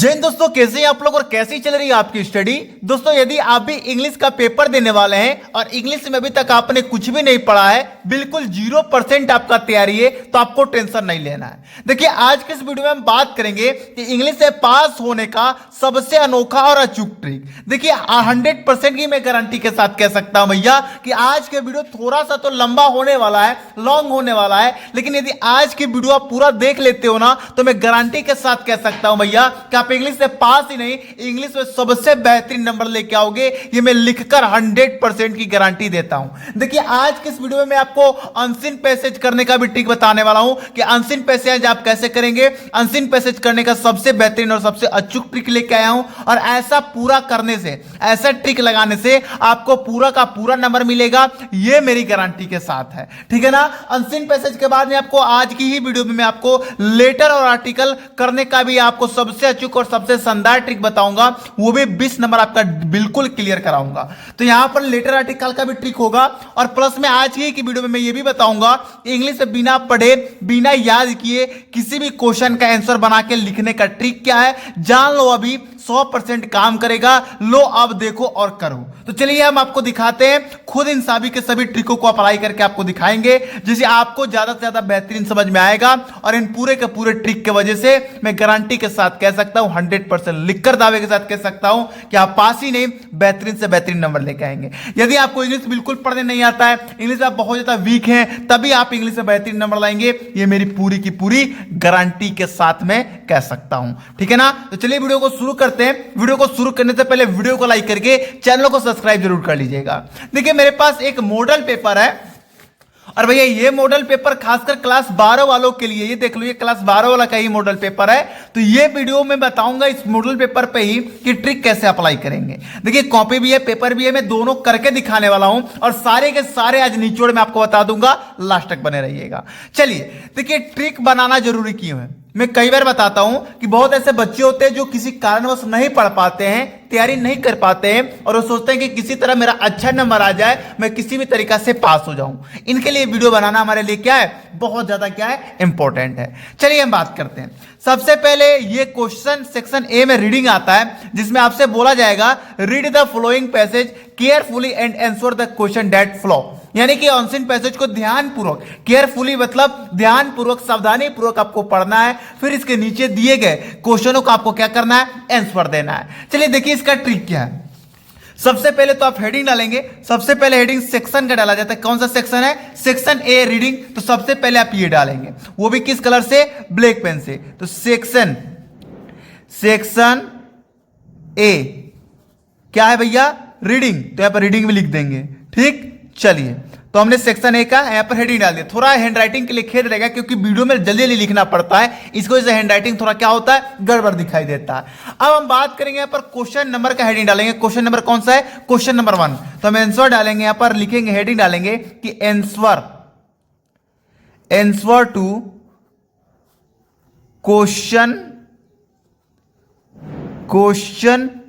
जय हिंद दोस्तों, कैसे हैं आप लोग और कैसी चल रही है आपकी स्टडी। दोस्तों, यदि आप भी इंग्लिश का पेपर देने वाले हैं और इंग्लिश में अभी तक आपने कुछ भी नहीं पढ़ा है, बिल्कुल 0% आपका तैयारी है, तो आपको टेंशन नहीं लेना है। देखिए, आज के इस वीडियो में हम बात करेंगे कि इंग्लिश से पास होने का सबसे अनोखा और अचूक ट्रिक। देखिए, 100% की मैं गारंटी के साथ कह सकता हूं भैया कि आज के वीडियो थोड़ा सा तो लंबा होने वाला है, लॉन्ग होने वाला है, लेकिन यदि आज की वीडियो आप पूरा देख लेते हो ना, तो मैं गारंटी के साथ कह सकता हूं भैया कि आप इंग्लिश से पास ही नहीं, इंग्लिश में सबसे बेहतरीन नंबर लेके आओगे। ये मैं लिखकर 100% की गारंटी देता हूं। देखिए, आज के इस वीडियो में मैं आपको अनसीन पैसेज करने का भी ट्रिक बताने वाला हूं कि अनसीन पैसेज आप कैसे करेंगे। अनसीन पैसेज करने का सबसे बेहतरीन और सबसे अचूक ट्रिक लेके आया हूं, और ऐसा पूरा करने से, ऐसा ट्रिक लगाने से आपको पूरा का पूरा नंबर मिलेगा। ये मेरी गारंटी के साथ है, ठीक है ना। अनसीन पैसेज के बाद में आपको आज की ही वीडियो में मैं आपको लेटर और आर्टिकल करने का भी आपको सबसे अचूक और सबसे शानदार ट्रिक बताऊंगा, वो भी 20 नंबर आपका बिल्कुल क्लियर कराऊंगा। तो यहां पर लेटर आर्टिकल का भी ट्रिक होगा, और प्लस में आज ही की वीडियो में मैं ये भी बताऊंगा इंग्लिश से बिना पढ़े, बिना याद किए किसी भी क्वेश्चन का आंसर बना के लिखने का ट्रिक क्या है, जान लो। अभी 100% काम करेगा। लो अब देखो और करो। तो चलिए हम आपको दिखाते हैं, खुद इन सभी के सभी ट्रिकों को अप्लाई करके आपको दिखाएंगे, जिससे आपको ज्यादा से ज्यादा बेहतरीन समझ में आएगा। और इन पूरे के पूरे ट्रिक की वजह से मैं गारंटी के साथ कह सकता हूं, 100% लिखकर दावे के साथ कह सकता हूं कि आप पास ही नहीं, बेहतरीन से बेहतरीन नंबर लेके आएंगे। यदि आपको इंग्लिश बिल्कुल पढ़ने नहीं आता है, इंग्लिश आप बहुत ज्यादा वीक हैं, तभी आप इंग्लिश से बेहतरीन नंबर लाएंगे। ये मेरी पूरी की पूरी गारंटी के साथ में कह सकता हूं, ठीक है ना। तो चलिए वीडियो को शुरू करते हैं। वीडियो को शुरू करने से पहले वीडियो को लाइक करके चैनल को सब्सक्राइब जरूर कर लीजिएगा। देखिए, मेरे पास एक मॉडल पेपर है, और भैया ये मॉडल पेपर खासकर क्लास 12 वालों के लिए, ये देख लो, ये क्लास 12 वाला का ही मॉडल पेपर है। तो ये वीडियो में बताऊंगा इस मॉडल पेपर पे ही कि ट्रिक कैसे अप्लाई करेंगे। देखिए, कॉपी भी है, पेपर भी है, मैं दोनों करके दिखाने वाला हूं, और सारे के सारे आज निचोड़ में आपको बता दूंगा। लास्ट तक बने रहिएगा। चलिए, देखिए, ट्रिक बनाना जरूरी क्यों है, मैं कई बार बताता हूं कि बहुत ऐसे बच्चे होते हैं जो किसी कारणवश नहीं पढ़ पाते हैं, तैयारी नहीं कर पाते हैं, और वो सोचते हैं कि किसी तरह मेरा अच्छा नंबर आ जाए, मैं किसी भी तरीका से पास हो जाऊं। इनके लिए वीडियो बनाना हमारे लिए क्या है, बहुत ज्यादा क्या है, इंपॉर्टेंट है। चलिए हम बात करते हैं। सबसे पहले ये क्वेश्चन सेक्शन ए में रीडिंग आता है, जिसमें आपसे बोला जाएगा read the following passage carefully and answer the question that flow. यानी कि अनसीन पैसेज को ध्यानपूर्वक, केयरफुली मतलब ध्यानपूर्वक, सावधानी पूर्वक आपको पढ़ना है। फिर इसके नीचे दिए गए क्वेश्चनों को आपको क्या करना है, आंसर देना है। चलिए देखिए इसका ट्रिक क्या है। सबसे पहले तो आप हेडिंग डालेंगे। सबसे पहले हेडिंग सेक्शन का डाला जाता है। कौन सा सेक्शन है, सेक्शन ए रीडिंग। तो सबसे पहले आप ये डालेंगे, वो भी किस कलर से, ब्लैक पेन से। तो सेक्शन ए क्या है भैया, रीडिंग। तो यहां पर रीडिंग भी लिख देंगे, ठीक। चलिए, तो हमने सेक्शन ए का यहां पर हेडिंग डाल दिया। थोड़ा हैंडराइटिंग के लिए खेद रहेगा, क्योंकि वीडियो में जल्दी जल्दी लिखना पड़ता है, इसको वजह से हैंडराइटिंग थोड़ा क्या होता है, गड़बड़ दिखाई देता है। अब हम बात करेंगे यहां पर क्वेश्चन नंबर का हेडिंग डालेंगे। क्वेश्चन नंबर कौन सा है, क्वेश्चन नंबर 1। तो हम आंसर डालेंगे, यहां पर लिखेंगे, हेडिंग डालेंगे कि आंसर टू क्वेश्चन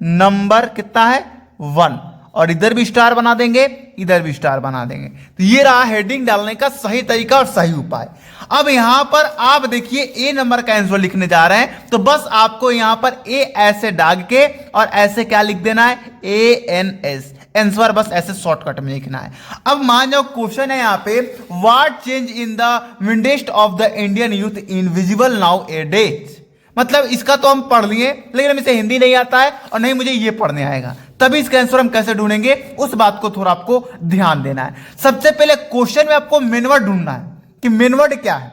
नंबर कितना है, 1। और इधर भी स्टार बना देंगे, इधर भी स्टार बना देंगे। तो ये रहा हेडिंग डालने का सही तरीका और सही उपाय। अब यहां पर आप देखिए ए नंबर का आंसर लिखने जा रहे हैं, तो बस आपको यहां पर ए ऐसे डाग के और ऐसे क्या लिख देना है, ANS आंसर, बस ऐसे शॉर्टकट में लिखना है। अब मान जाओ क्वेश्चन है यहां पे, what change in the mindset of the Indian youth invisible nowadays. मतलब इसका तो हम पढ़ लिए, लेकिन हमें इसे हिंदी नहीं आता है और नहीं मुझे ये पढ़ने आएगा, तभी इसका आंसर हम कैसे ढूंढेंगे, उस बात को थोड़ा आपको ध्यान देना है। सबसे पहले क्वेश्चन में आपको मेन वर्ड ढूंढना है कि मेन वर्ड क्या है।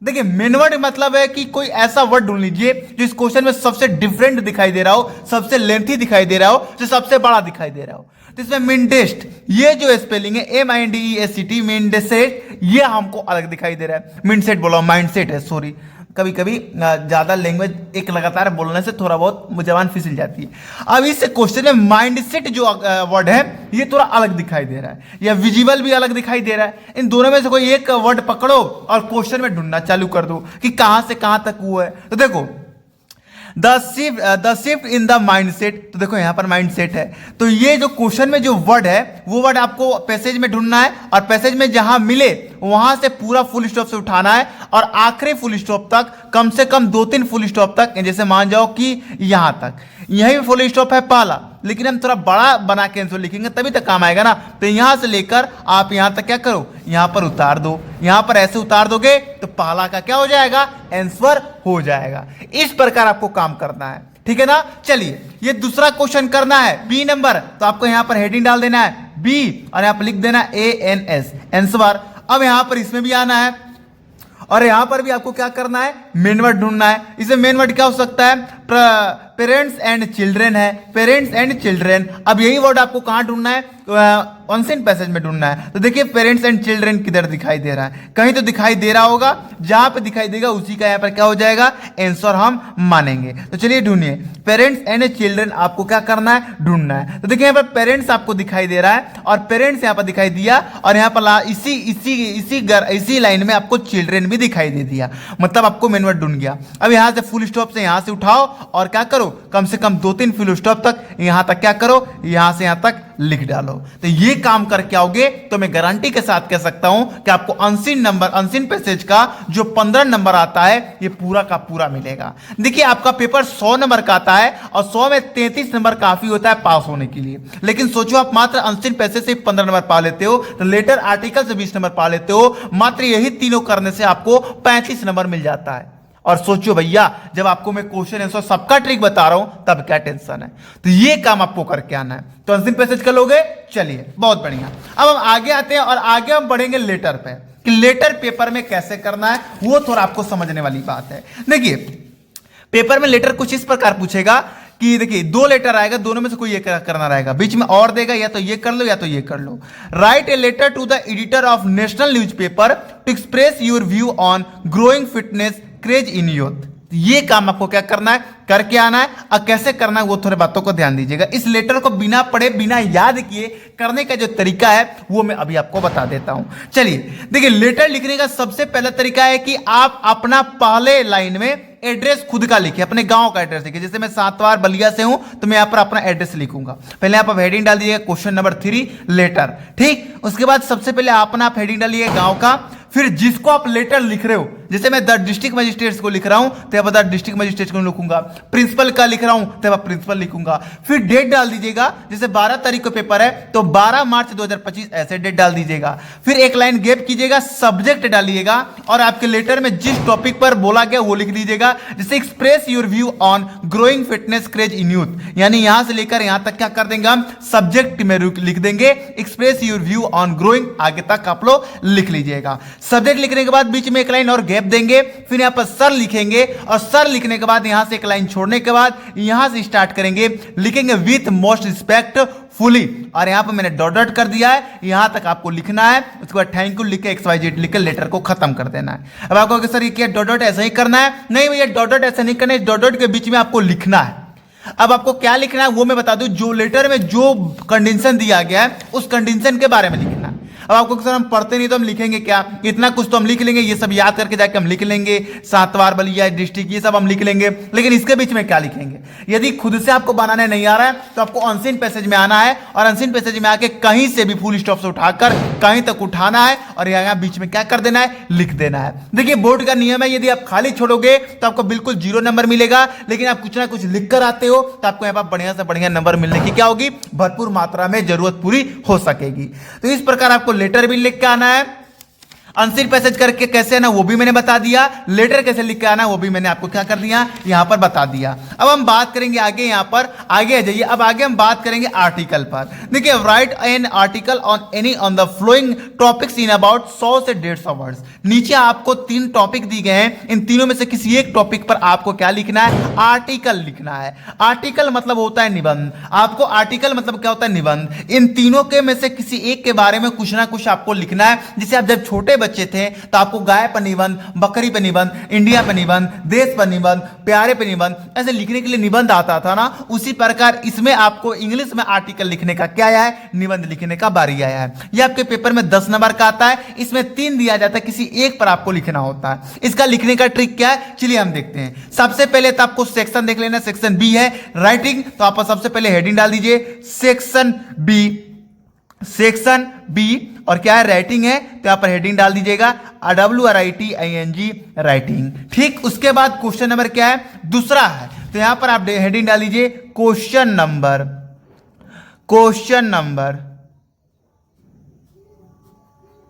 देखिए, मेन वर्ड मतलब है कि कोई ऐसा वर्ड ढूंढ लीजिए जो इस क्वेश्चन में सबसे डिफरेंट दिखाई दे रहा हो, सबसे लेंथी दिखाई दे रहा हो, जो सबसे बड़ा दिखाई दे रहा हो। तो इसमें मिंडेस्ट, ये जो स्पेलिंग है MINDEST, मिंडेसेट, ये हमको अलग दिखाई दे रहा है। मिंडसेट बोला, माइंडसेट है, सॉरी, कभी कभी ज्यादा लैंग्वेज एक लगातार बोलने से थोड़ा बहुत जबान फिसल जाती है। अब इस क्वेश्चन में माइंडसेट जो वर्ड है, ये थोड़ा अलग दिखाई दे रहा है, या विजिबल भी अलग दिखाई दे रहा है। इन दोनों में से कोई एक वर्ड पकड़ो और क्वेश्चन में ढूंढना चालू कर दो कि कहां से कहां तक वो है। तो देखो, the shift in the mindset, तो देखो यहां पर माइंडसेट है। तो ये जो क्वेश्चन में जो वर्ड है, वो वर्ड आपको पैसेज में ढूंढना है, और पैसेज में जहां मिले वहां से पूरा फुल स्टॉप से उठाना है और आखिरी फुल स्टॉप तक कम से कम 2-3 फुल स्टॉप तक, जैसे मान जाओ कि यहां तक, यही फुल स्टॉप है पहला, लेकिन हम थोड़ा बड़ा बना के आंसर लिखेंगे तभी तक काम आएगा ना। तो यहां से लेकर आप यहां तक क्या करो, यहां पर उतार दो, यहां पर ऐसे उतार दोगे तो पहला का क्या हो जाएगा, आंसर हो जाएगा। इस प्रकार आपको काम करना है, ठीक है ना। चलिए ये दूसरा क्वेश्चन करना है, बी नंबर, तो आपको यहां पर हेडिंग डाल देना है बी और यहां पर लिख देना ANS आंसर। अब यहां पर इसमें भी आना है और यहां पर भी आपको क्या करना है, मेन वर्ड ढूंढना है। इसमें मेन वर्ड क्या हो सकता है, पेरेंट्स एंड चिल्ड्रेन है, पेरेंट्स एंड चिल्ड्रेन। अब यही वर्ड आपको कहां ढूंढना है, अनसीन पैसेज में ढूंढना है। तो देखिए पेरेंट्स एंड चिल्ड्रेन किधर दिखाई दे रहा है, कहीं तो दिखाई दे रहा होगा, जहां पे दिखाई देगा उसी का यहाँ पर क्या हो जाएगा, आंसर हम मानेंगे। तो चलिए ढूंढिए, पेरेंट्स एंड चिल्ड्रेन आपको क्या करना है, ढूंढना है। तो देखिए यहाँ पर पेरेंट्स आपको दिखाई दे रहा है और पेरेंट्स यहाँ पर दिखाई दिया और यहाँ पर इसी लाइन में आपको चिल्ड्रेन भी दिखाई दे दिया, मतलब आपको मेन वर्ड ढूंढ गया। अब यहाँ से फुल स्टॉप से यहाँ से उठाओ और क्या करो, कम से कम 2-3 फुल स्टॉप तक यहां तक क्या करो, यहां से यहां तक लिख डालो। तो ये काम करके आओगे तो मैं गारंटी के साथ कह सकता हूं कि आपको अनसीन पैसेज का जो 15 नंबर आता है ये पूरा का पूरा मिलेगा। देखिए आपका पेपर 100 नंबर का आता है और 100 में 33 नंबर काफी होता है पास होने के लिए, लेकिन सोचो आप मात्र अनसीन पैसेज से 15 नंबर पा लेते हो, तो लेटर आर्टिकल से 20 नंबर पा लेते हो, मात्र यही तीनों करने से आपको 35 नंबर मिल जाता है। और सोचो भैया जब आपको मैं क्वेश्चन आंसर सबका ट्रिक बता रहा हूं तब क्या टेंशन है। तो ये काम आपको करके आना है, तो अनसीन पैसेज कर लोगे। चलिए बहुत बढ़िया, अब हम आगे आते हैं और आगे हम बढ़ेंगे लेटर पे, कि लेटर पेपर में कैसे करना है वो थोड़ा आपको समझने वाली बात है। देखिए पेपर में लेटर कुछ इस प्रकार पूछेगा कि देखिए 2 लेटर आएगा, दोनों में से कोई एक करना रहेगा, बीच में और देगा, या तो ये कर लो या तो ये कर लो। Write a letter to the editor of national newspaper to express your view on growing fitness craze in youth. ये काम आपको क्या करना है, करके आना है। और कैसे करना है वो थोड़े बातों को ध्यान दीजिएगा। इस लेटर को बिना पढ़े बिना याद किए करने का जो तरीका है वो मैं अभी आपको बता देता हूं। चलिए देखिए लेटर लिखने का सबसे पहला तरीका है कि आप अपना पहले लाइन में एड्रेस खुद का लिखिए, अपने गांव का एड्रेस लिखिए। जैसे मैं सातवार बलिया से हूं तो मैं यहां पर अपना एड्रेस लिखूंगा। पहले आप हेडिंग डाल दीजिएगा क्वेश्चन नंबर 3 लेटर, ठीक। उसके बाद सबसे पहले अपना आप हेडिंग डालिए गांव का, फिर जिसको आप लेटर लिख रहे हो, जैसे मैं द डिस्ट्रिक्ट मजिस्ट्रेट को लिख रहा हूं तो अब द डिस्ट्रिक्ट मजिस्ट्रेट को लिखूंगा, प्रिंसिपल का लिख रहा हूं तो अब प्रिंसिपल लिखूंगा। फिर डेट डाल दीजिएगा, जैसे 12 तारीख को पेपर है तो 12 मार्च 2025 ऐसे डेट डाल दीजिएगा। फिर एक लाइन गैप कीजिएगा, सब्जेक्ट डालिएगा और आपके लेटर में जिस टॉपिक पर बोला गया वो लिख दीजिएगा। जैसे express your view on growing fitness craze in youth, यानी यहां से लेकर यहां तक क्या कर देंगे हम, सब्जेक्ट में लिख देंगे express your view on growing, आगे तक आप लोग लिख लीजिएगा। सब्जेक्ट लिखने के बाद बीच में एक लाइन और गैप देंगे, फिर यहां पर सर लिखेंगे और सर लिखने के बाद यहां से एक लाइन छोड़ने के बाद यहां से स्टार्ट करेंगे, लिखेंगे विथ मोस्ट रिस्पेक्ट फुली, और यहां पर मैंने डॉट डॉट कर दिया है, यहां तक आपको लिखना है। उसके बाद थैंक यू लिख के XYZ लिख के लेटर को खत्म कर देना है। अब आपको सर ये क्या डॉट डॉट ऐसा ही करना है, नहीं भैया डॉट डॉट ऐसा नहीं करना है, डॉट डॉट के बीच में आपको लिखना है। अब आपको क्या लिखना है वो मैं बता दूं, जो लेटर में जो कंडीशन दिया गया है उस कंडीशन के बारे में लिखना है। अब आपको सर हम पढ़ते नहीं तो हम लिखेंगे क्या, इतना कुछ तो हम लिख लेंगे, ये सब याद करके जाके हम लिख लेंगे, सातवार बलिया डिस्ट्रिक्ट ये सब हम लिख लेंगे, लेकिन इसके बीच में क्या लिखेंगे। यदि खुद से आपको बनाने नहीं आ रहा है तो आपको अनसीन पैसेज में आना है और अनसीन पैसेज में आके कहीं से भी फुल स्टॉप से उठाकर कहीं तक उठाना है और यहाँ बीच में क्या कर देना है, लिख देना है। देखिए बोर्ड का नियम है, यदि आप खाली छोड़ोगे तो आपको बिल्कुल 0 नंबर मिलेगा, लेकिन आप कुछ ना कुछ लिख कर आते हो तो आपको यहाँ पर बढ़िया से बढ़िया नंबर मिलने की क्या होगी, भरपूर मात्रा में जरूरत पूरी हो सकेगी। तो इस प्रकार आपको लेटर भी लिख के आना है, अनसीन पैसेज करके कैसे आना वो भी मैंने बता दिया, लेटर कैसे लिख के आना वो भी मैंने आपको क्या कर दिया, यहां पर बता दिया। अब हम बात करेंगे आगे, यहां पर आगे आ जाइए। अब आगे हम बात करेंगे आर्टिकल पर। देखिए right an article on any on the flowing topics in about 100 से 150 वर्ड्स। नीचे आपको 3 टॉपिक दी गए हैं, इन तीनों में से किसी एक टॉपिक पर आपको क्या लिखना है, आर्टिकल लिखना है। आर्टिकल मतलब होता है निबंध, आपको आर्टिकल मतलब क्या होता है, निबंध। इन तीनों के में से किसी एक के बारे में कुछ ना कुछ आपको लिखना है। जैसे आप जब छोटे बच्चे थे तो आपको गाय पर निबंध, बकरी पर निबंध, इंडिया पर निबंध, देश पर निबंध, प्यारे पर निबंध, ऐसे लिखने के लिए निबंध आता था ना, उसी प्रकार इसमें आपको इंग्लिश में आर्टिकल लिखने का क्या आया है, निबंध लिखने का बारी आया है। यह आपके पेपर में 10 नंबर का आता है, इसमें 3 दिया जाता है, किसी एक पर आपको लिखना होता है। इसका लिखने का ट्रिक क्या है, चलिए हम देखते हैं। सबसे पहले तो आपको सेक्शन देख लेना, सेक्शन बी है राइटिंग, तो आप सबसे पहले हेडिंग डाल दीजिए सेक्शन बी। सेक्शन बी और क्या है, राइटिंग है, तो यहां पर हेडिंग डाल दीजिएगा WRITING राइटिंग। ठीक, उसके बाद क्वेश्चन नंबर क्या है, दूसरा है, तो यहां पर आप हेडिंग डाल दीजिए क्वेश्चन नंबर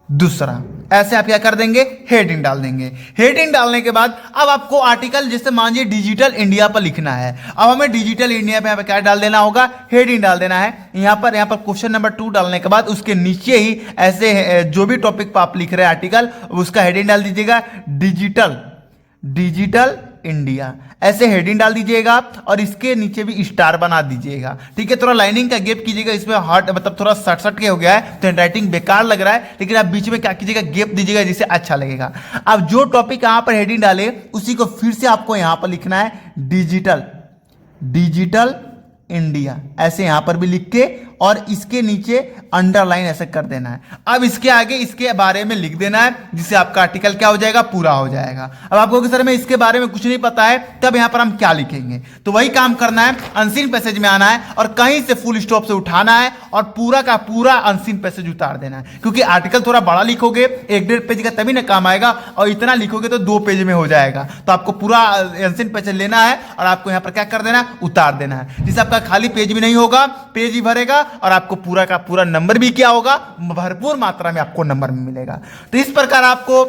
दूसरा। ऐसे आप क्या कर देंगे, हेडिंग डाल देंगे। हेडिंग डालने के बाद अब आपको आर्टिकल जैसे मानिए डिजिटल इंडिया पर लिखना है। अब हमें डिजिटल इंडिया पे यहाँ पे क्या डाल देना होगा, हेडिंग डाल देना है। यहाँ पर क्वेश्चन नंबर 2 डालने के बाद उसके नीचे ही ऐसे जो भी टॉपिक पर आप लिख रहे हैं आर्टिकल, उसका हेडिंग डाल दीजिएगा डिजिटल इंडिया, ऐसे हेडिंग डाल दीजिएगा और इसके नीचे भी स्टार बना दीजिएगा। ठीक है, थोड़ा लाइनिंग का गैप कीजिएगा, इसमें हार्ड मतलब थोड़ा सट के हो गया है तो राइटिंग बेकार लग रहा है, लेकिन आप बीच में क्या कीजिएगा, गैप दीजिएगा जिससे अच्छा लगेगा। अब जो टॉपिक यहां पर हेडिंग डाले उसी को फिर से आपको यहां पर लिखना है डिजिटल इंडिया, ऐसे यहां पर भी लिख के और इसके नीचे अंडरलाइन ऐसे कर देना है। अब इसके आगे इसके बारे में लिख देना है, जिससे आपका आर्टिकल क्या हो जाएगा, पूरा हो जाएगा। अब आपको सर में इसके बारे में कुछ नहीं पता है, तब यहां पर हम क्या लिखेंगे, तो वही काम करना है, अनसीन पैसेज में आना है और कहीं से फुल स्टॉप से उठाना है और पूरा का पूरा अनसीन पैसेज उतार देना है। क्योंकि आर्टिकल थोड़ा बड़ा लिखोगे, 1-1.5 पेज का तभी ना काम आएगा, और इतना लिखोगे तो 2 पेज में हो जाएगा। तो आपको पूरा अनसीन पैसेज लेना है और आपको यहां पर क्या कर देना है, उतार देना है, जिससे आपका खाली पेज भी नहीं होगा, पेज ही भरेगा और आपको पूरा का पूरा नंबर भी क्या होगा, भरपूर मात्रा में आपको नंबर मिलेगा। तो इस प्रकार आपको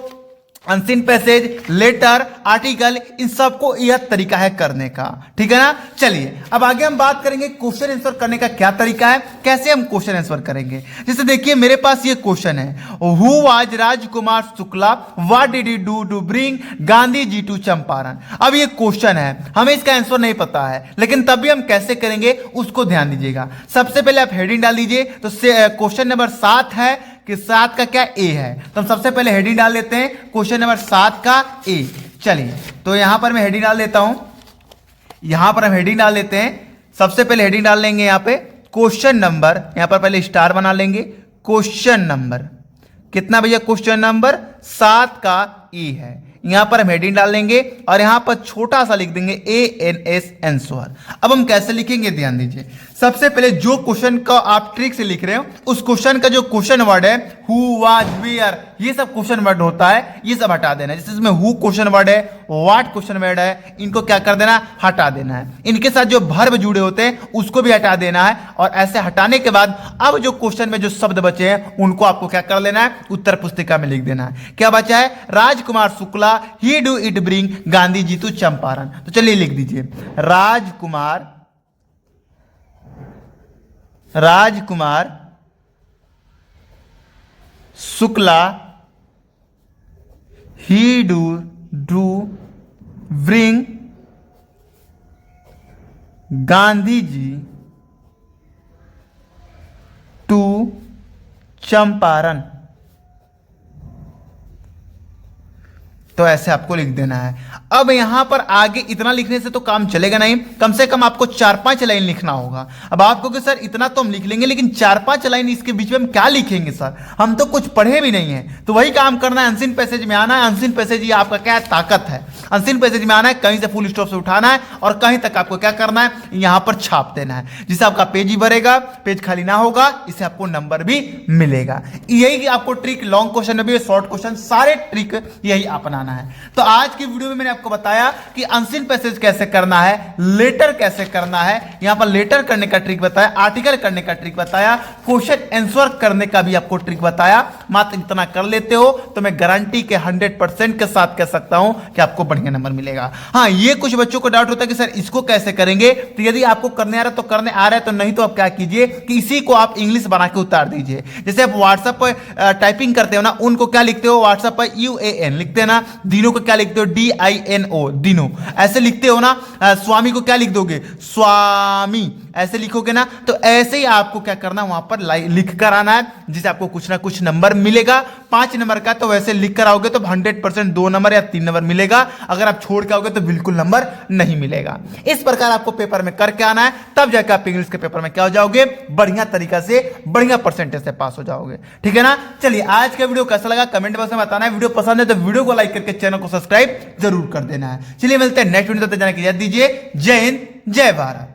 अनसीन पैसेज, लेटर, आर्टिकल, इन सबको यह तरीका है करने का। ठीक है ना। चलिए अब आगे हम बात करेंगे क्वेश्चन आंसर करने का क्या तरीका है, कैसे हम क्वेश्चन आंसर करेंगे। जैसे देखिए मेरे पास ये क्वेश्चन है, who was Rajkumar Shukla, what did he do to bring Gandhi ji to Champaran. अब ये क्वेश्चन है, हमें इसका आंसर नहीं पता है, लेकिन तब भी हम कैसे करेंगे उसको ध्यान दीजिएगा। सबसे पहले आप हेडिंग डाल दीजिए, तो क्वेश्चन नंबर 7 है कि 7 का क्या ए है, तो हम सबसे पहले हेडिंग डाल देते हैं क्वेश्चन नंबर 7 का ए। चलिए तो यहां पर मैं हेडिंग डाल देता हूं, यहां पर हम हेडिंग डाल देते हैं। सबसे पहले हेडिंग डाल लेंगे यहां पे क्वेश्चन नंबर, यहां पर पहले स्टार बना लेंगे, क्वेश्चन नंबर कितना भैया, क्वेश्चन नंबर 7 का ए है। यहां पर हम हेडिंग डाल लेंगे और यहां पर छोटा सा लिख देंगे ANS आंसर। अब हम कैसे लिखेंगे ध्यान दीजिए। सबसे पहले जो क्वेश्चन का आप ट्रिक से लिख रहे हो, उस क्वेश्चन का जो क्वेश्चन वर्ड है हु वाज वेयर, ये सब क्वेश्चन वर्ड होता है, ये सब हटा देना है। जैसे इसमें हु क्वेश्चन वर्ड है, व्हाट क्वेश्चन वर्ड है, इनको क्या कर देना, हटा देना है। इनके साथ जो वर्ब जुड़े होते हैं उसको भी हटा देना है। और ऐसे हटाने के बाद अब जो क्वेश्चन में जो शब्द बचे हैं उनको आपको क्या कर लेना है, उत्तर पुस्तिका में लिख देना है। क्या बचा है, Rajkumar Shukla he do it bring Gandhi ji to Champaran. तो चलिए लिख दीजिए, Rajkumar Shukla he do bring Gandhi ji to Champaran. तो ऐसे आपको लिख देना है। अब यहां पर आगे इतना लिखने से तो काम चलेगा नहीं, कम से कम आपको 4-5 लाइन लिखना होगा। अब आप कहोगे सर इतना तो हम लिख लेंगे, लेकिन 4-5 लाइन इसके बीच में हम क्या लिखेंगे सर, हम तो कुछ पढ़े भी नहीं है। तो वही काम करना है, अनसीन पैसेज में आना है। अनसीन पैसेज ये आपका क्या है, ताकत है। अनसीन पैसेज में आना है, कहीं से फुल स्टॉप से उठाना है और कहीं तक आपको क्या करना है, यहां पर छाप देना है, जिससे आपका पेज ही भरेगा, पेज खाली ना होगा, इससे आपको नंबर भी मिलेगा। यही आपको ट्रिक, लॉन्ग क्वेश्चन में भी, शॉर्ट क्वेश्चन, सारे ट्रिक यही अपनाना है। तो आज की वीडियो में मैंने आपको बताया कि अनसीन पैसेज कैसे करना है, लेटर कैसे करना है, यहां पर लेटर करने का ट्रिक बताया, आर्टिकल करने का ट्रिक बताया, क्वेश्चन आंसर करने का भी आपको ट्रिक बताया। मात्र इतना कर लेते हो तो मैं गारंटी के 100% के साथ कह सकता हूं कि आपको बढ़िया नंबर मिलेगा। हां, ये कुछ बच्चों को डाउट होता है कि सर इसको कैसे करेंगे। तो यदि आपको करने आ रहा है तो करने आ रहा है, तो नहीं तो आप क्या कीजिए कि इसी को आप इंग्लिश बना के उतार दीजिए। जैसे आप व्हाट्सएप पर टाइपिंग करते हो ना, उनको क्या लिखते हो, व्हाट्सएप पर UAN लिखते हैं ना, दिनों को क्या लिखते हो, DINO दिनों, ऐसे लिखते हो ना। स्वामी को क्या लिख दोगे, स्वामी, ऐसे लिखोगे ना। तो ऐसे ही आपको क्या करना, वहां पर लिख कर आना है, जिससे आपको कुछ ना कुछ नंबर मिलेगा। 5 नंबर का तो वैसे लिख कर आओगे तो 100% 2 नंबर या 3 नंबर मिलेगा। अगर आप छोड़ के आओगे तो बिल्कुल नंबर नहीं मिलेगा। इस प्रकार आपको पेपर में करके आना है, तब जाकर आप इंग्लिश के पेपर में क्या हो जाओगे, बढ़िया तरीका से, बढ़िया परसेंटेज से पास हो जाओगे। ठीक है ना। चलिए आज का वीडियो कैसा लगा कमेंट बॉक्स में बताना है। वीडियो पसंद है तो वीडियो को लाइक करके चैनल को सब्सक्राइब जरूर कर देना है। चलिए मिलते हैं नेक्स्ट वीडियो, तब तक जाने की इजाजत दीजिए। जय हिंद, जय भारत।